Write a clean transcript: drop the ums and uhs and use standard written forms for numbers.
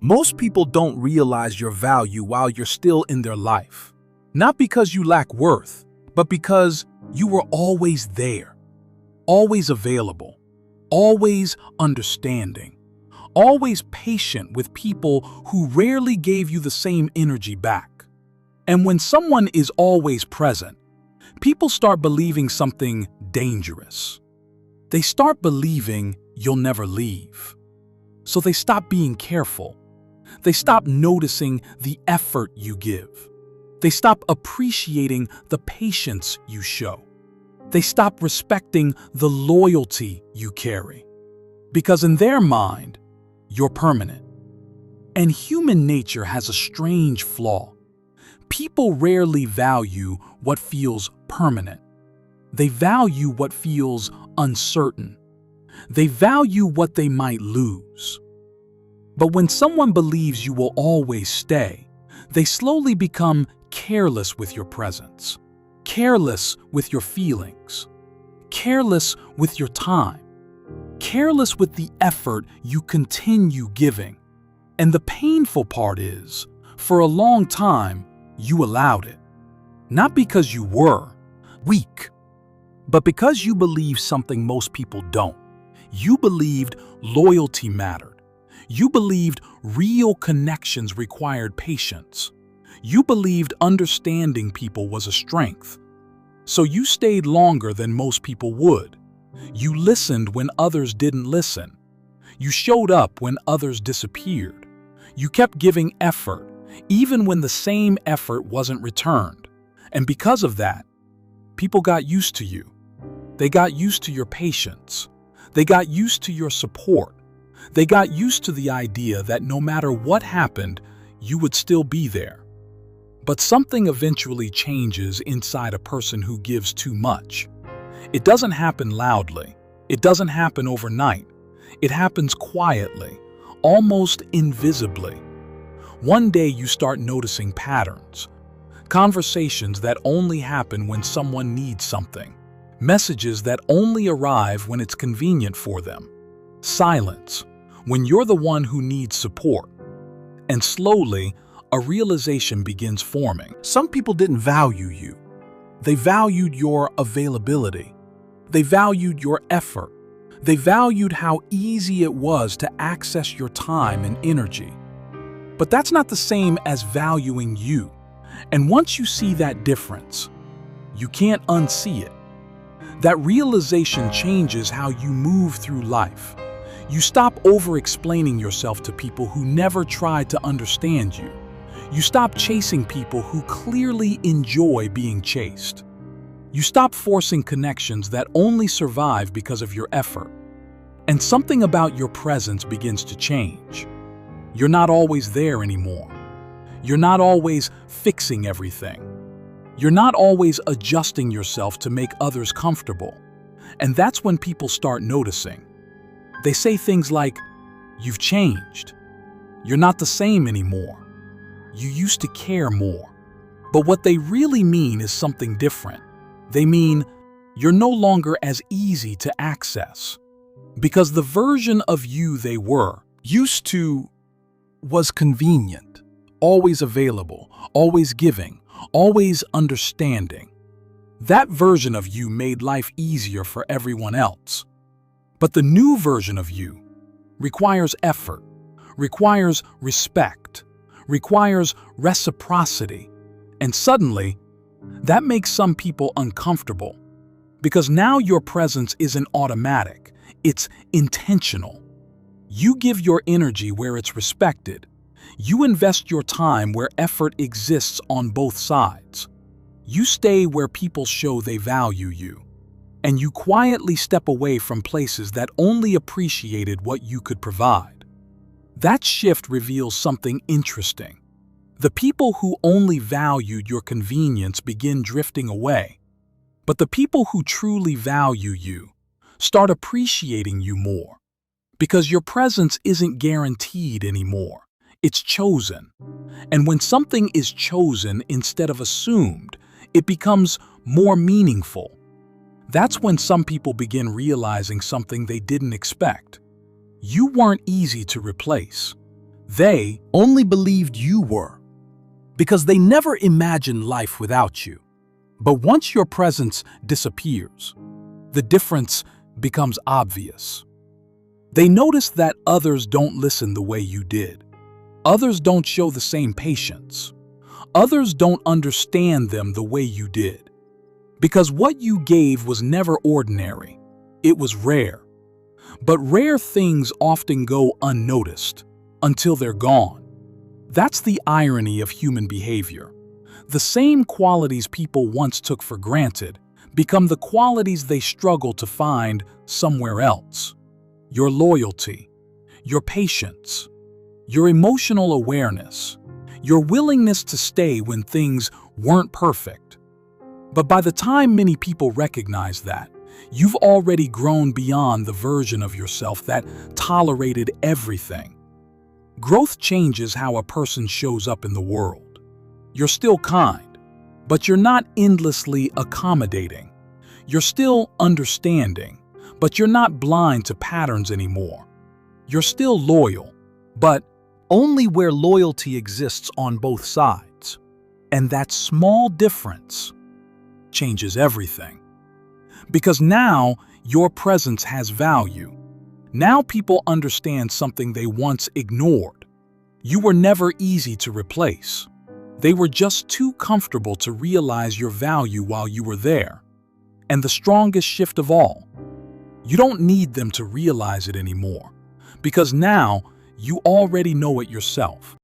Most people don't realize your value while you're still in their life. Not because you lack worth, but because you were always there, always available, always understanding, always patient with people who rarely gave you the same energy back. And when someone is always present, people start believing something dangerous. They start believing you'll never leave. So they stop being careful. They stop noticing the effort you give. They stop appreciating the patience you show. They stop respecting the loyalty you carry. Because in their mind, you're permanent. And human nature has a strange flaw. People rarely value what feels permanent. They value what feels uncertain. They value what they might lose. But when someone believes you will always stay, they slowly become careless with your presence, careless with your feelings, careless with your time, careless with the effort you continue giving. And the painful part is, for a long time, you allowed it. Not because you were weak, but because you believed something most people don't. You believed loyalty mattered. You believed real connections required patience. You believed understanding people was a strength. So you stayed longer than most people would. You listened when others didn't listen. You showed up when others disappeared. You kept giving effort, even when the same effort wasn't returned. And because of that, people got used to you. They got used to your patience. They got used to your support. They got used to the idea that no matter what happened, you would still be there. But something eventually changes inside a person who gives too much. It doesn't happen loudly. It doesn't happen overnight. It happens quietly, almost invisibly. One day you start noticing patterns. Conversations that only happen when someone needs something. Messages that only arrive when it's convenient for them. Silence, when you're the one who needs support. And slowly, a realization begins forming. Some people didn't value you. They valued your availability. They valued your effort. They valued how easy it was to access your time and energy. But that's not the same as valuing you. And once you see that difference, you can't unsee it. That realization changes how you move through life. You stop over-explaining yourself to people who never tried to understand you. You stop chasing people who clearly enjoy being chased. You stop forcing connections that only survive because of your effort. And something about your presence begins to change. You're not always there anymore. You're not always fixing everything. You're not always adjusting yourself to make others comfortable. And that's when people start noticing. They say things like, "You've changed. You're not the same anymore. You used to care more." But what they really mean is something different. They mean, you're no longer as easy to access. Because the version of you they were used to was convenient, always available, always giving, always understanding. That version of you made life easier for everyone else. But the new version of you requires effort, requires respect, requires reciprocity. And suddenly, that makes some people uncomfortable. Because now your presence isn't automatic, it's intentional. You give your energy where it's respected. You invest your time where effort exists on both sides. You stay where people show they value you. And you quietly step away from places that only appreciated what you could provide. That shift reveals something interesting. The people who only valued your convenience begin drifting away. But the people who truly value you start appreciating you more. Because your presence isn't guaranteed anymore. It's chosen. And when something is chosen instead of assumed, it becomes more meaningful. That's when some people begin realizing something they didn't expect. You weren't easy to replace. They only believed you were, because they never imagined life without you. But once your presence disappears, the difference becomes obvious. They notice that others don't listen the way you did. Others don't show the same patience. Others don't understand them the way you did. Because what you gave was never ordinary. It was rare. But rare things often go unnoticed until they're gone. That's the irony of human behavior. The same qualities people once took for granted become the qualities they struggle to find somewhere else. Your loyalty, your patience, your emotional awareness, your willingness to stay when things weren't perfect. But by the time many people recognize that, you've already grown beyond the version of yourself that tolerated everything. Growth changes how a person shows up in the world. You're still kind, but you're not endlessly accommodating. You're still understanding, but you're not blind to patterns anymore. You're still loyal, but only where loyalty exists on both sides. And that small difference changes everything. Because now your presence has value. Now people understand something they once ignored. You were never easy to replace. They were just too comfortable to realize your value while you were there. And the strongest shift of all, you don't need them to realize it anymore, because now you already know it yourself.